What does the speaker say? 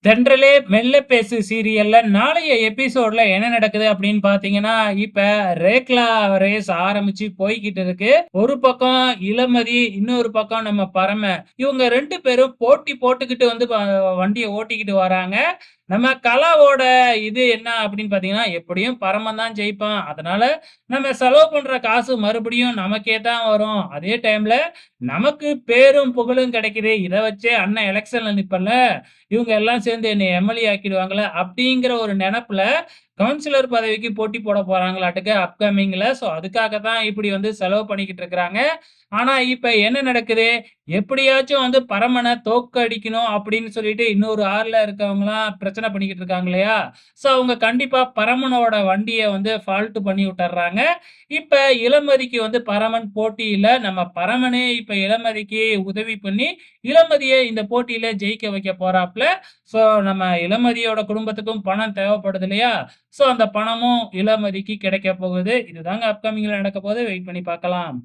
தென்றலே மெல்ல பேசு சீரியல்ல நாளைய எபிசோட்ல என்ன நடக்குது அப்படின்னு பார்த்தீங்கன்னா, இப்ப ரேக்லா ரேஸ் ஆரம்பிச்சு போய்க்கிட்டு இருக்கு. ஒரு பக்கம் இளமதி, இன்னொரு பக்கம் நம்ம பரம. இவங்க 2 பேரும் போட்டி போட்டுக்கிட்டு வந்து வண்டிய ஓட்டிக்கிட்டு வராங்க. நம்ம கலாவோட இது என்ன அப்படின்னு பார்த்தீங்கன்னா, எப்படியும் பரமன் தான் ஜெயிப்பான். அதனால நம்ம செலவு பண்ற காசு மறுபடியும் நமக்கே தான் வரும். அதே டைம்ல நமக்கு பேரும் புகழும் கிடைக்குது. இத வச்சே அண்ணன் எலக்ஷன்ல நிப்பேன்ல, இவங்க எல்லாம் சேர்ந்து என்னைய எம்எல்ஏ ஆக்கிடுவாங்கல்ல, அப்படிங்கிற ஒரு நெனப்புல கவுன்சிலர் பதவிக்கு போட்டி போட போறாங்களாட்டுக்கு அப்கமிங்ல. ஸோ அதுக்காக தான் இப்படி வந்து செலவு பண்ணிக்கிட்டு இருக்கிறாங்க. ஆனா, இப்ப என்ன நடக்குது? எப்படியாச்சும் வந்து பரமன தோற்கடிக்கணும் அப்படின்னு சொல்லிட்டு இன்னொரு ஆள்ல இருக்கவங்கலாம் பிரச்சனை பண்ணிக்கிட்டு இருக்காங்க இல்லையா? ஸோ அவங்க கண்டிப்பா பரமனோட வண்டிய வந்து ஃபால்ட் பண்ணி விட்டர்றாங்க. இப்ப இளமதிக்கு வந்து பரமன் போட்டி இல்ல. நம்ம பரமனே இப்ப இளமதிக்கு உதவி பண்ணி, இளமதிய இந்த போட்டியில ஜெயிக்க வைக்க போறாப்ல. ஸோ நம்ம இளமதியோட குடும்பத்துக்கும் பணம் தேவைப்படுது இல்லையா? ஸோ அந்த பணமும் இளமதிக்கு கிடைக்க போகுது. இதுதாங்க அப்கமிங்ல நடக்க போகுது. வெயிட் பண்ணி பார்க்கலாம்.